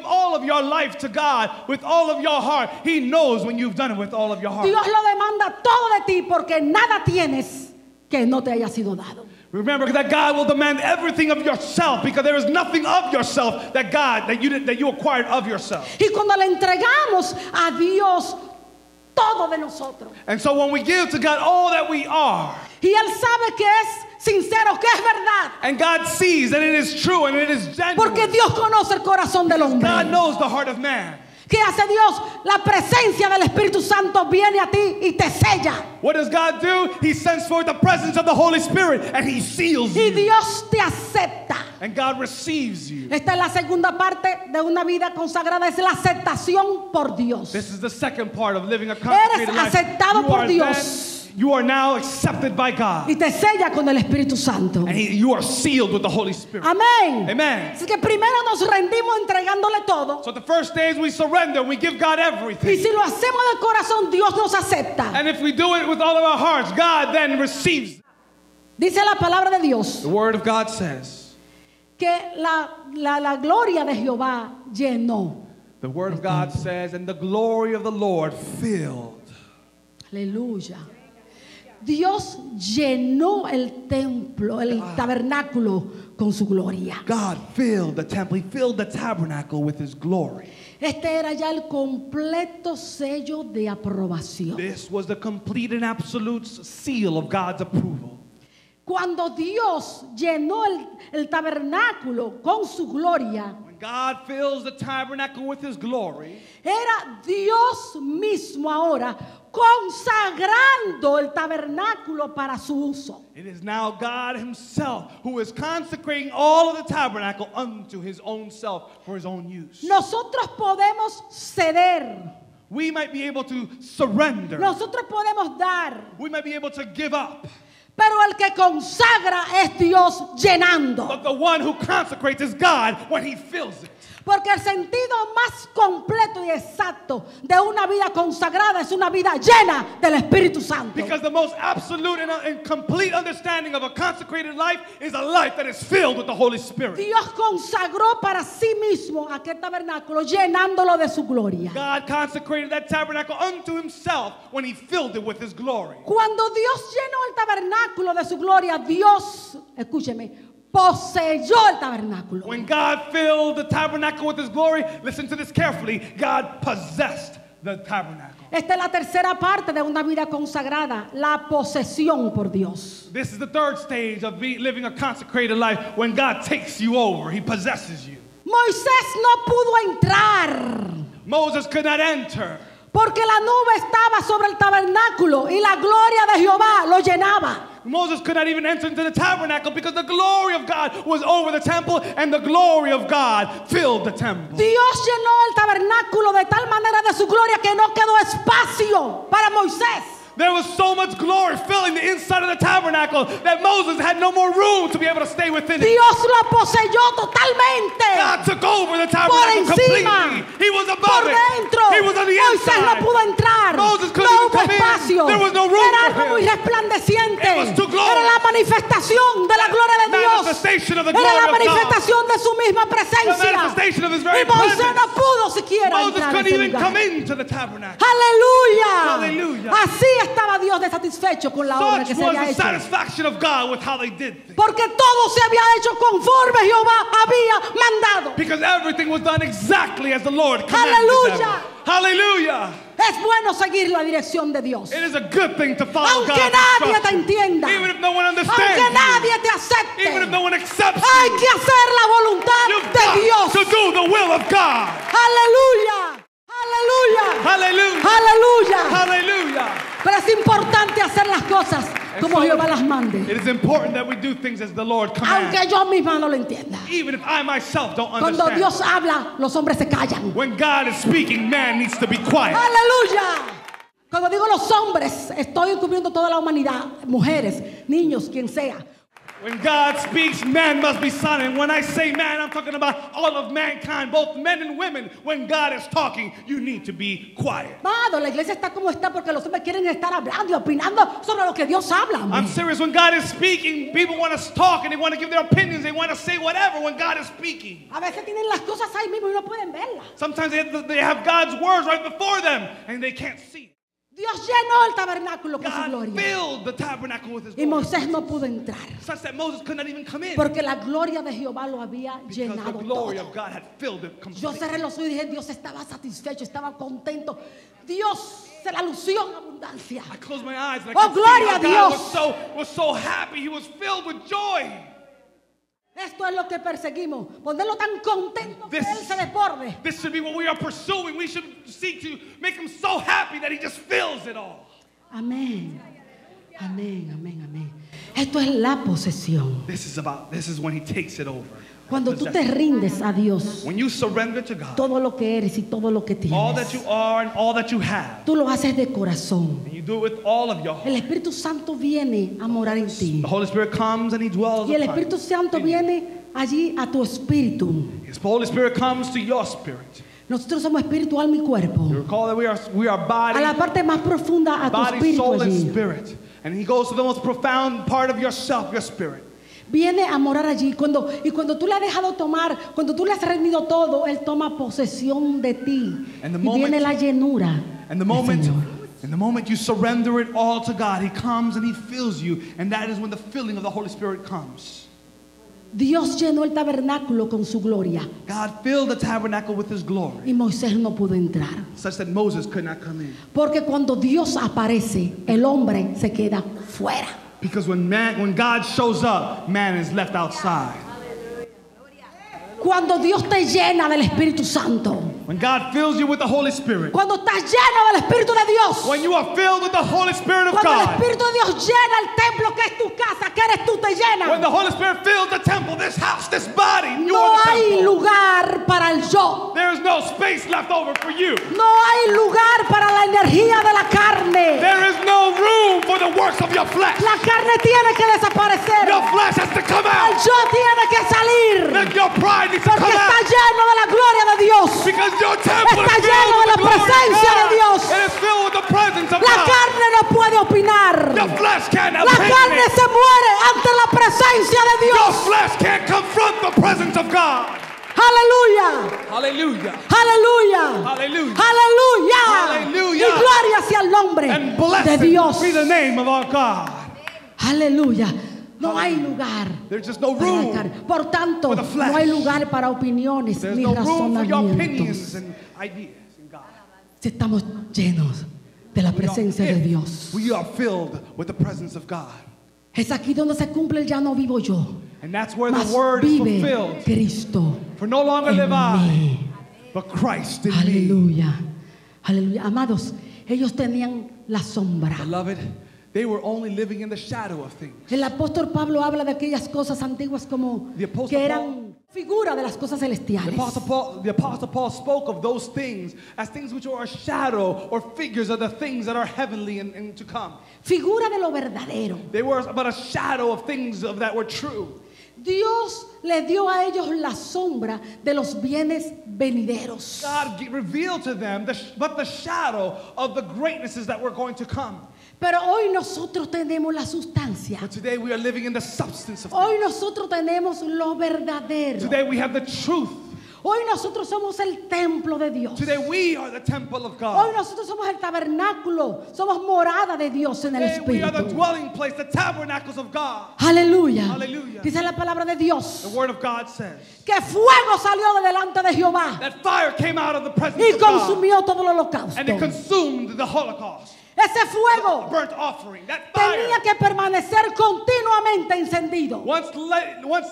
all of your life to God with all of your heart, he knows when you've done it with all of your heart. Dios lo demanda todo de ti porque nada tienes que no te haya sido dado. Remember that God will demand everything of yourself, because there is nothing of yourself that you acquired of yourself. Y cuando le entregamos a Dios todo de nosotros, And so when we give to God all that we are, y Él sabe que es sincero, que es verdad, and God sees that it is true and it is genuine, porque Dios conoce el corazón del hombre. God knows the heart of man. ¿Qué hace Dios? La presencia del Espíritu Santo viene a ti y te sella. What does God do? He sends forth the presence of the Holy Spirit and he seals Y you. Dios te acepta. And God receives you. Esta es la segunda parte de una vida consagrada, es la aceptación por Dios. This is the second part of living a consecrated Eres life. aceptado por Dios. You are now accepted by God. Y te sella con el Espíritu Santo. And you are sealed with the Holy Spirit. Amén. Amen. Así que primero nos rendimos entregándole todo. So the first days we surrender, we give God Y everything. si lo hacemos de corazón, Dios nos acepta. And if we do it with all of our hearts, God then receives. Dice la palabra de Dios The word of God says, que la gloria de Jehová llenó. the word of God says, and the glory of the Lord filled. Aleluya. Dios llenó el templo, el tabernáculo con su gloria. God filled the temple. He filled the tabernacle with his glory. Este era ya el completo sello de aprobación. This was the complete and absolute seal of God's approval. Cuando Dios llenó el tabernáculo con su gloria, When God fills the tabernacle with his glory, era Dios mismo ahora consagrando el tabernáculo para su uso. it is now God himself who is consecrating all of the tabernacle unto his own self for his own use. Nosotros podemos ceder, We might be able to surrender. nosotros podemos dar, We might be able to give up. pero el que consagra es Dios llenando. But the one who consecrates is God when he fills it. Porque el sentido más completo y exacto de una vida consagrada es una vida llena del Espíritu Santo. Because the most absolute and complete understanding of a consecrated life is a life that is filled with the Holy Spirit. Dios consagró para sí mismo aquel tabernáculo llenándolo de su gloria. God consecrated that tabernacle unto himself when he filled it with his glory. Cuando Dios llenó el tabernáculo de su gloria, Dios, escúcheme, poseyó el tabernáculo. When God filled the tabernacle with his glory, listen to this carefully, God possessed the tabernacle. Esta es la tercera parte de una vida consagrada, la posesión por Dios. This is the third stage of living a consecrated life, when God takes you over, he possesses you. Moisés no pudo entrar Moses could not enter porque la nube estaba sobre el tabernáculo y la gloria de Jehová lo llenaba. Moses could not even enter into the tabernacle because the glory of God was over the temple and the glory of God filled the temple. Dios llenó el tabernáculo de tal manera de su gloria que no quedó espacio para Moisés. There was so much glory filling the inside of the tabernacle that Moses had no more room to be able to stay within it. Dios lo poseyó totalmente. God took over the Por tabernacle encima, completely. He was above por it. dentro. He was on the Moisés no inside. pudo entrar. Moses couldn't No even hubo come in. espacio. There was no room Era for algo him. muy resplandeciente. It was too glorious. Era la manifestación de la gloria de Dios. Manifestation of the Era glory la of God. manifestación de su misma The presencia. manifestation of His very Y Moisés presence. no pudo siquiera Moses entrar a couldn't ese even lugar. come into the tabernacle. Aleluya. Hallelujah. Así estaba Dios de satisfecho con la obra Such que se was había the hecho. satisfaction of God with how they did things. Porque todo se había hecho conforme Jehová había mandado. Because everything was done exactly as the Lord commanded Hallelujah. them. Hallelujah. Es bueno seguir la dirección de Dios. It is a good thing to follow Aunque God's nadie te instructions. entienda. Even if no one Aunque understands nadie you. te acepte. Even if no one accepts Hay you. que hacer la voluntad You've de got Dios. to do the will of God. Aleluya. Aleluya. Hallelujah. Aleluya. Hallelujah. Pero es importante hacer las cosas como so Jehová las mande. It is important that we do things as the Lord commands. Aunque yo misma no lo entienda. Even if I myself don't Cuando understand. Dios habla, los hombres se callan. When God is speaking, man needs to be quiet. Aleluya. Cuando digo los hombres, estoy encubriendo toda la humanidad, mujeres, niños, quien sea. When God speaks, man must be silent. When I say man, I'm talking about all of mankind, both men and women. When God is talking, you need to be quiet. Amado, la iglesia está como está porque los hombres quieren estar hablando y opinando sobre lo que Dios habla. I'm serious. When God is speaking, people want to talk and they want to give their opinions. They want to say whatever when God is speaking. A veces tienen las cosas ahí mismo y no pueden verlas. Sometimes they have God's words right before them and they can't see it. Dios llenó el tabernáculo con su God gloria. filled the tabernacle with His Y glory. Moisés no pudo entrar. Such that Moses could not even come in. Porque la gloria de Jehová lo había Because the llenado glory todo. of God had filled it Yo completely. cerré los ojos y dije, Dios estaba satisfecho, estaba contento. Dios se la lució en abundancia. I closed my eyes and I Oh, could see gloria how a God Dios. was so happy. He was filled with joy. Esto es lo que perseguimos. Ponerlo tan contento que This- Él se desborde. This should be what we are pursuing. We should seek to make Him so happy that He just fills it all. Amén. Amén, amén, amén. Esto es la posesión. This is when He takes it over. Cuando tú te rindes a Dios, When you surrender to God, todo lo que eres y todo lo que all that tienes, you are and all that you have, tú lo haces de corazón. and you do it with all of your heart. El Espíritu Santo viene a morar en ti. The Holy Spirit comes and He dwells Y el upon Espíritu you. Santo viene allí a tu espíritu. His Holy Spirit comes to your spirit. Nosotros somos espíritu, alma y cuerpo. You recall that we are A la body, parte más profunda a tu body, espíritu soul, and allí. spirit. And He goes to the most profound part of yourself, your spirit. Viene a morar allí. Y cuando tú le has dejado tomar, cuando tú le has rendido todo, Él toma posesión de ti. And the Y viene moment- la llenura And the del moment, Señor. and the moment you surrender it all to God, He comes and He fills you. And that is when the filling of the Holy Spirit comes. Dios llenó el tabernáculo con su gloria. God filled the tabernacle with His glory, Y Moisés no pudo entrar. such that Moses could not come in. Porque cuando Dios aparece, el hombre se queda fuera. Because when God shows up, man is left outside. Cuando Dios te llena del Espíritu Santo. When God fills you with the Holy Spirit. Cuando estás lleno del Espíritu de Dios. When you are filled with the Holy Spirit of Cuando el God. Espíritu de Dios llena el templo que es tu casa, que eres tú, te llena. When the Holy Spirit fills the temple, this house, this body, you No are the hay temple. lugar para el yo. There is no space left over for you. No hay lugar para la energía de la carne. There is no room for the works of your flesh. La carne tiene que desaparecer. Your flesh has to come El out. yo tiene que salir. Let your pride needs to Porque come está out. lleno de la gloria de Dios. Because your temple Está is lleno filled de with la the glory of presencia de God. Dios. It is filled with the presence of La God. carne no puede opinar. Your flesh can't La carne opinion. se muere ante la presencia de Your Dios. flesh can't confront the presence of God. Aleluya. Hallelujah. Aleluya. Hallelujah. Aleluya. Hallelujah. Y gloria sea el nombre And de blessed Dios. be the name of our God. Aleluya. No hay lugar There's just no para la room. carne. Por tanto, for the flesh. no hay lugar para opiniones There's ni no room for your razonamientos. opinions and ideas in God. Si estamos llenos de la presencia de Dios. We are filled with the presence of God. Es aquí donde se cumple el ya no vivo yo, And that's where mas the word is vive fulfilled. Cristo For no longer en live I, mí. but Christ in me. Aleluya. Aleluya. Amados, ellos tenían la sombra. Beloved, they were only living in the shadow of things. El apóstol Pablo habla de aquellas cosas antiguas como The Apostle que eran figura de las cosas celestiales. The Apostle Paul spoke of those things as things which are a shadow or figures of the things that are heavenly and to come. Figura de lo verdadero. They were but a shadow of things that were true. Dios le dio a ellos la sombra de los bienes venideros. God revealed to them but the shadow of the greatnesses that were going to come. Pero hoy nosotros tenemos la sustancia. But today we are living in the substance of Hoy things. nosotros tenemos lo verdadero. Today we have the truth. Hoy nosotros somos el templo de Dios. Today we are the temple of Hoy God. nosotros somos el tabernáculo. Somos morada de Dios en el Today we are the Espíritu. dwelling place, the tabernacles of God. Aleluya. Aleluya. Dice la palabra de Dios The word of God says que fuego salió de delante de Jehová that fire came out of the presence y of God consumió todo el holocausto. and it consumed the Holocaust. Ese fuego Burnt offering, that fire. tenía que permanecer continuamente encendido. Once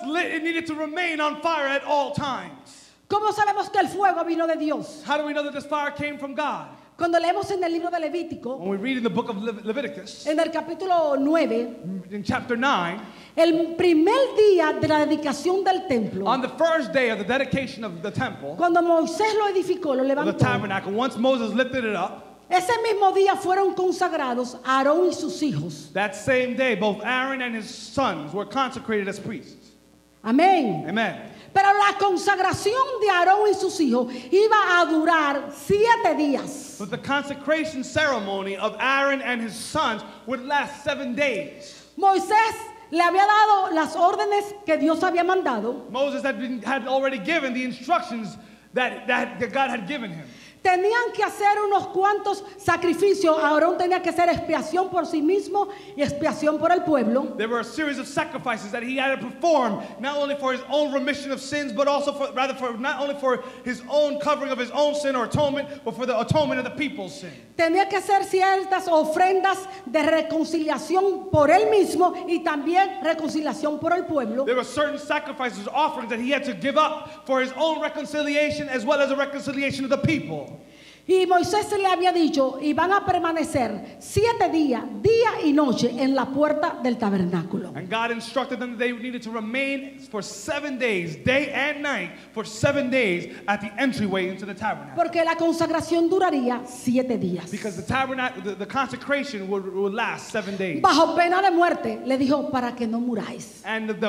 lit, it needed to remain on fire at all times. ¿Cómo sabemos que el fuego vino de Dios? How do we know that this fire came from God? Cuando leemos en el libro de Levítico, When we read in the book of Leviticus, en el capítulo 9, in chapter 9, el primer día de la dedicación del templo, on the first day of the dedication of the temple, cuando Moisés lo edificó, lo of the levantó, tabernacle, once Moses lifted it up, ese mismo día fueron consagrados Aarón y sus hijos. that same day, both Aaron and his sons were consecrated as priests. Amén. Amen. Pero la consagración de Aarón y sus hijos iba a durar 7 días. But the consecration ceremony of Aaron and his sons would last 7 days. Moisés le había dado las órdenes que Dios había mandado. Moses had already given the instructions that God had given him. Tenían que hacer unos cuantos sacrificios. Aarón tenía que hacer expiación por sí mismo y expiación por el pueblo. There were a series of sacrifices that he had to perform, not only for his own remission of sins, but also for not only for his own covering of his own sin or atonement, but for the atonement of the people's sin. Tenía que hacer ciertas ofrendas de reconciliación por él mismo y también reconciliación por el pueblo. There were certain sacrifices, offerings that he had to give up for his own reconciliation as well as a reconciliation of the people. Y Moisés le había dicho, y van a permanecer 7 días, día y noche, en la puerta del tabernáculo. And God instructed them that they needed to remain for 7 days, day and night, for 7 days at the entryway into the tabernacle. Porque la consagración duraría 7 días. Because the tabernacle, the consecration would last 7 days. Bajo pena de muerte, le dijo, para que no muráis. And the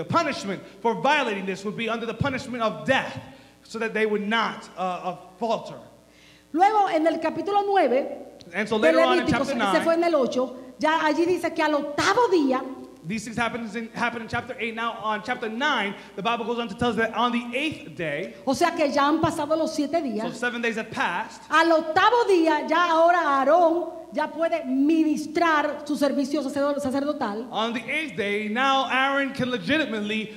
punishment for violating this would be under the punishment of death, so that they would not falter. Luego, en el capítulo 9, And so de later on in Levítico, chapter ese fue 9, en el 8, ya allí dice que al 8º día, these things happen in chapter 8. Now on chapter 9, the Bible goes on to tell us that on the 8th day, o sea que ya han pasado los 7 so días, 7 days had passed, al 8º día ya ahora Aarón ya puede ministrar su servicio sacerdotal. on the 8th day, now Aaron can legitimately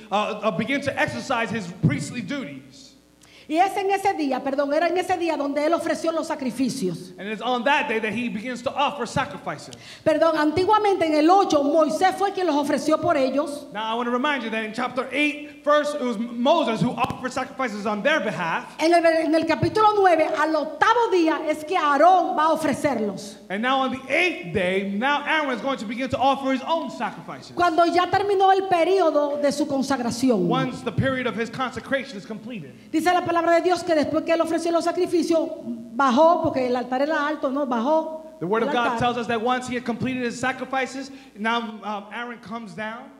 begin to exercise his priestly duties. Y es en ese día, perdón, era en ese día donde él ofreció los sacrificios. And it's on that day that he begins to offer sacrifices. Perdón, antiguamente en el 8 Moisés fue quien los ofreció por ellos. Now I want to remind you that in chapter 8, first it was Moses who offered sacrifices on their behalf. En el capítulo 9, al 8º día es que Aarón va a ofrecerlos. And now on the 8th day, now Aaron is going to begin to offer his own sacrifices. Cuando ya terminó el periodo de su consagración. Once the period of his consecration is completed. Dice la palabra de Dios que después que él ofreció los sacrificios, bajó, porque el altar era alto, ¿no? Bajó. The word of el God altar. tells us that once he had completed his sacrifices, now Aaron comes down.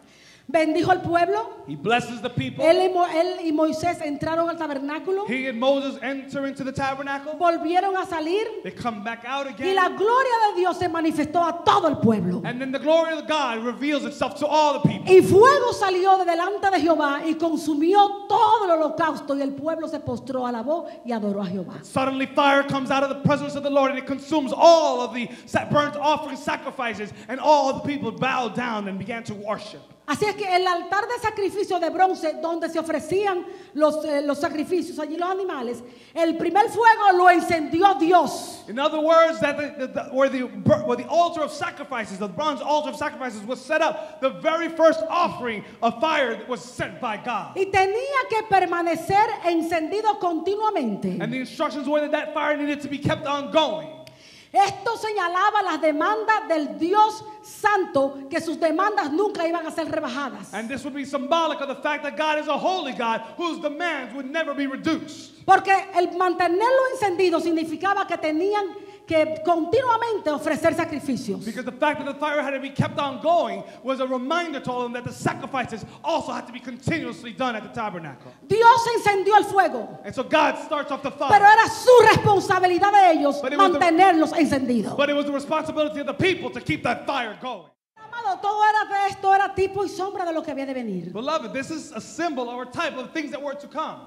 Bendijo al pueblo. He blesses the people. Él y Moisés entraron al tabernáculo. He and Moses enter into the tabernacle. Volvieron a salir. They come back out Y again. la gloria de Dios se manifestó a todo el pueblo. And then the glory of God reveals itself to all the people. Y fuego salió de delante de Jehová y consumió todo el holocausto. Y el pueblo se postró, alabó y adoró a Jehová. Suddenly fire comes out of the presence of the Lord and it consumes all of the burnt offering sacrifices, and all the people bowed down and began to worship. Así es que el altar de sacrificio de bronce donde se ofrecían los sacrificios, allí los animales, el primer fuego lo encendió Dios. In other words, that where the altar of sacrifices, the bronze altar of sacrifices was set up, the very first offering of fire was sent by God. Y tenía que permanecer encendido continuamente. And the instructions were that fire needed to be kept on going. Esto señalaba las demandas del Dios Santo, que sus demandas nunca iban a ser rebajadas. And this would be symbolic of the fact that God is a holy God whose demands would never be reduced. Porque el mantenerlo encendido significaba que tenían que continuamente ofrecer sacrificios. Because the fact that the fire had to be kept on going was a reminder to all of them that the sacrifices also had to be continuously done at the tabernacle. Dios encendió el fuego, And so God starts off the pero fire. era su responsabilidad de ellos But it was the- mantenerlos encendidos. But it was the responsibility of the people to keep that fire going. Amado, todo era esto era tipo y sombra de lo que había de venir. Beloved, this is a symbol or a type of things that were to come.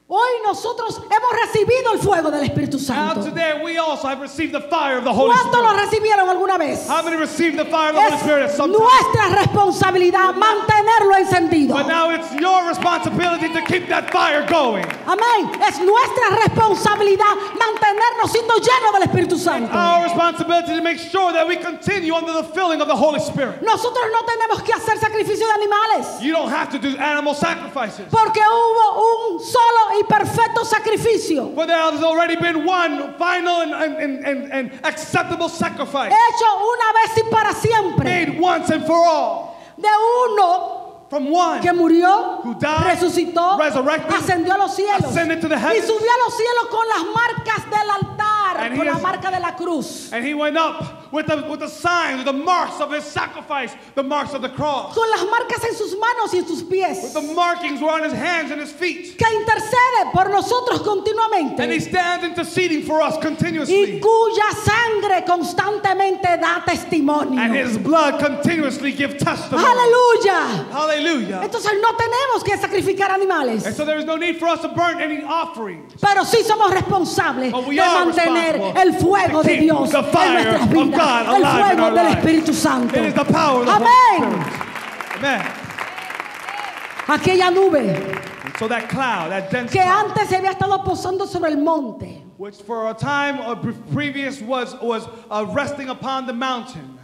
Hoy nosotros hemos recibido el fuego del Espíritu Now Santo. today we also have received the fire of the Holy ¿Cuántos lo Spirit. recibieron alguna vez? How many received the fire of the Holy Es Spirit at some time? nuestra responsabilidad mantenerlo encendido. But now it's your responsibility to keep that fire going. Amén. Es nuestra responsabilidad mantenernos siendo llenos del Espíritu Santo. Our responsibility to make sure that we continue under the filling of the Holy Spirit. Nosotros no tenemos que hacer sacrificio de animales, You don't have to do animal sacrifices. porque hubo un solo y perfecto sacrificio For there has already been one final and acceptable sacrifice hecho una vez y para siempre made once and for all. de uno From one que murió, who died, resucitó, resurrected, ascendió a los cielos ascended to the y heavens, subió a los cielos con las marcas del altar, And he con la is- marca de la cruz, and he went up with the signs, with the marks of his sacrifice, the marks of the cross. con las marcas en sus manos y en sus pies, The markings were on his hands and his feet. que intercede por nosotros And he continuamente stands interceding for us y continuously. cuya sangre constantemente da testimonio. And his blood continuously gives testimony. Aleluya. Hallelujah. Entonces no tenemos que sacrificar animales, And so there is no need for us to burn any offerings. pero sí somos responsables But we de are mantener responsible el fuego to de keep Dios the en fire nuestras of vidas, God el alive in fuego our del lives. Espíritu Santo. It is the power of the Holy Amén. Spirit. Amen. Aquella nube And so that cloud, that dense que cloud, antes se había estado posando sobre el monte, which for a time previous was resting upon the mountain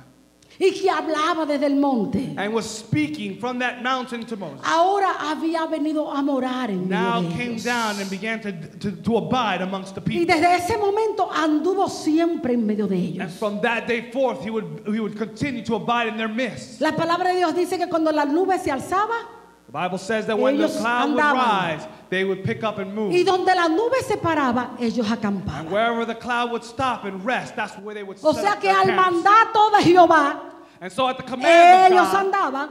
y que hablaba desde el monte, and was speaking from that mountain to Moses, ahora había venido a morar en now medio de came ellos. down and began to abide amongst the Y people. desde ese momento anduvo siempre en medio de And ellos. from that day forth, he would continue to abide in their midst. La palabra de Dios dice que cuando la nube se alzaba, The Bible says that when the Ellos cloud would andaban. rise, they would pick up and move. y donde la nube se paraba, ellos And acampaban. wherever the cloud would stop and rest, that's where they would O set sea up que their al camps. mandato de Jehová, And so at the command ellos of God, andaban,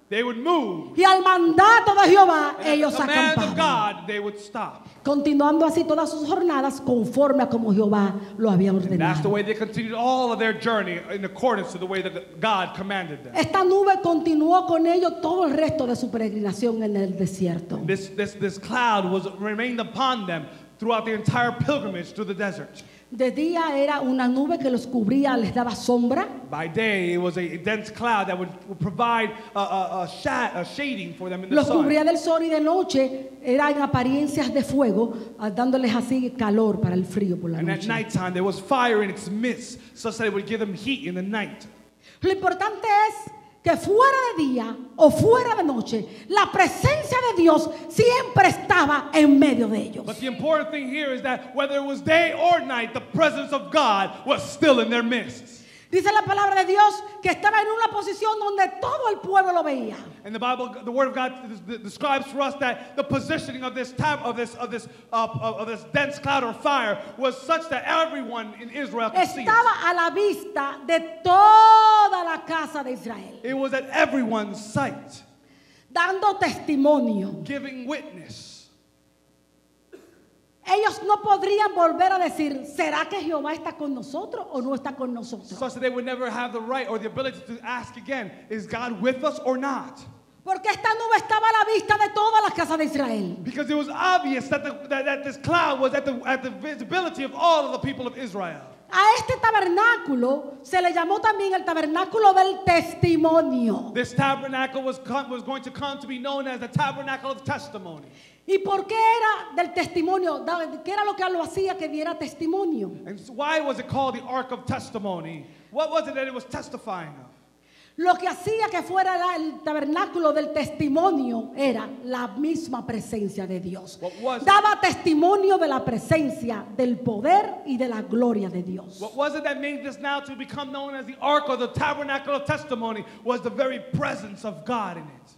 they would move. y al mandato de Jehová, And at ellos the command of acampaban. God, they would stop. Continuando así todas sus jornadas conforme a como Jehová lo había That's the ordenado. way they continued all of their journey in accordance to the way that God commanded them. Esta nube continuó con ellos todo el resto de su peregrinación en el desierto. This cloud remained upon them throughout the entire pilgrimage through the desert. De día era una nube que los cubría, les daba sombra. By day, it was a dense cloud that would provide a shading for them in the Los sun. cubría del sol y de noche eran apariencias de fuego, dándoles así calor para el frío por la And at noche. nighttime, there was fire in its midst, such that it would give them heat in the night. Lo importante es que fuera de día o fuera de noche, la presencia de Dios siempre estaba en medio de ellos. But the important thing here is that whether it was day or night, the presence of God was still in their midst. Dice la palabra de Dios que estaba en una posición donde todo el pueblo lo veía. And the Bible, the Word of God describes for us that the positioning of this dense cloud or fire was such that everyone in Israel could see it. Estaba a la vista de toda la casa de Israel, It was at everyone's sight, dando testimonio. giving witness. Ellos no podrían volver a decir, ¿será que Jehová está con nosotros o no está con nosotros? Such that they would never have the right or the ability to ask again, is God with us or not? Porque esta nube estaba a la vista de todas las casas de Israel. Because it was obvious that this cloud was at the visibility of all of the people of Israel. A este tabernáculo se le llamó también el tabernáculo del testimonio. This tabernacle was going to come to be known as the tabernacle of testimony. ¿Y por qué era del testimonio? ¿Qué era lo que lo hacía que diera testimonio? And so why was it called the Ark of Testimony? What was it that it was testifying of? Lo que hacía que fuera el tabernáculo del testimonio era la misma presencia de Dios. What was it? Daba testimonio de la presencia, del poder y de la gloria de Dios. What was it that made this now to become known as the Ark or the Tabernacle of Testimony? Was the very presence of God in it.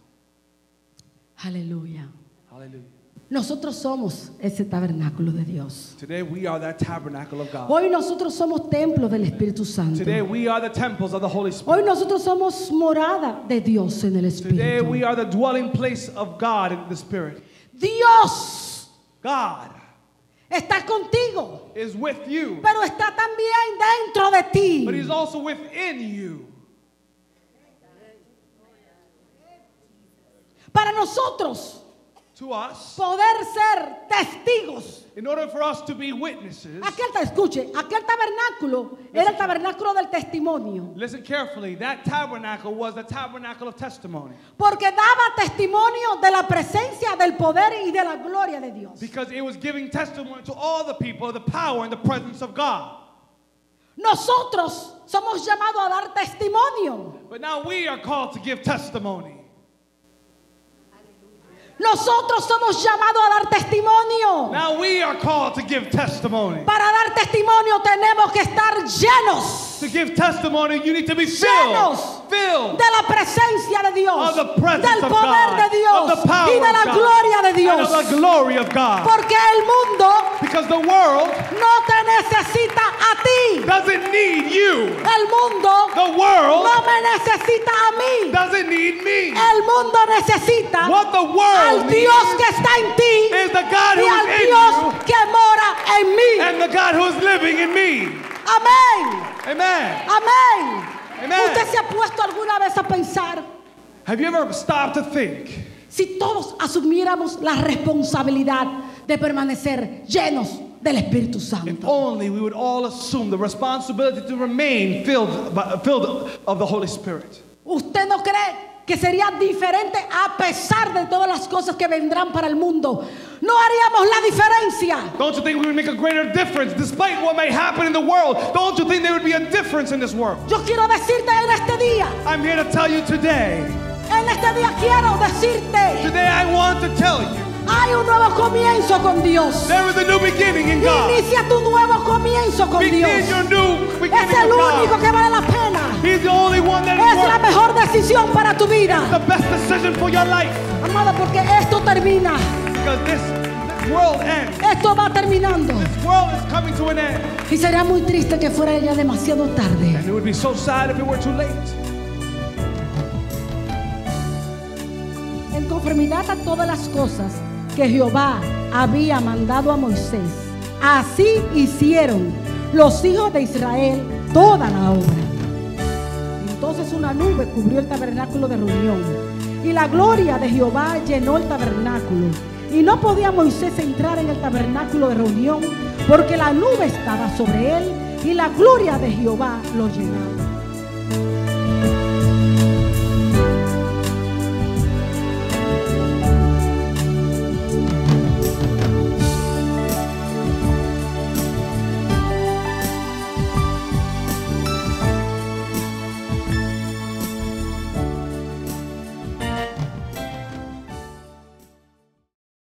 Aleluya. Hallelujah. Nosotros somos ese tabernáculo de Dios. Today we are that tabernacle of God. Hoy nosotros somos templo del Espíritu Santo. Today we are the temples of the Holy Hoy Spirit. nosotros somos morada de Dios en el Today Espíritu. we are the dwelling place of God in the Spirit. Dios God está contigo, is with you, pero está también dentro de ti. but He's also within you. Para nosotros To us, poder ser testigos. in order for us to be witnesses, Escuche, aquel tabernáculo era el tabernáculo del testimonio, listen carefully, that tabernacle was the tabernacle of testimony. porque daba testimonio de la presencia, del poder y de la gloria de Dios. Because it was giving testimony to all the people of the power and the presence of God. Nosotros somos llamados a dar testimonio. But now we are called to give testimony. Nosotros somos llamados a dar testimonio. Now we are called to give testimony. Para dar testimonio tenemos que estar llenos To give testimony, you need to be Llenos filled de la presencia de Dios, of the presence del of poder God, de Dios of the power y de la of God, gloria de and Dios. of the glory of God. Porque el mundo Because the world no te necesita a ti. doesn't need you. El mundo The world no me necesita a mí. doesn't need me. El mundo necesita What the al world Dios needs que está en ti is the God who y al is in Dios you que mora en mí. and the God who is living in me. Amén. Amen. Amén. Amen. ¿Usted se ha puesto alguna vez a pensar Have you ever stopped to think si todos asumiéramos la responsabilidad de permanecer llenos del Espíritu if Santo? only we would all assume the responsibility to remain filled of the Holy Spirit? ¿Usted no cree que sería diferente a pesar de todas las cosas que vendrán para el mundo? No haríamos la diferencia. Don't you think we would make a greater difference despite what may happen in the world? Don't you think there would be a difference in this world? Yo quiero decirte en este día, I'm here to tell you today. quiero decirte, Today I want to tell you hay un nuevo comienzo con Dios. there is a new beginning in God. Inicia tu nuevo comienzo con Dios. Begin your new Es beginning el with único God. que vale la pena. He's the only one that Es is la worth mejor decisión para tu vida. the best decision for your life. Amada, porque esto termina. Because this world ends. Esto va terminando. This world is coming to an end. Y sería muy triste que fuera ya demasiado tarde. And it would be so sad if it were too late. En conformidad a todas las cosas que Jehová había mandado a Moisés, así hicieron los hijos de Israel toda la obra. Entonces una nube cubrió el tabernáculo de reunión, y la gloria de Jehová llenó el tabernáculo. Y no podía Moisés entrar en el tabernáculo de reunión, porque la nube estaba sobre él, y la gloria de Jehová lo llenaba.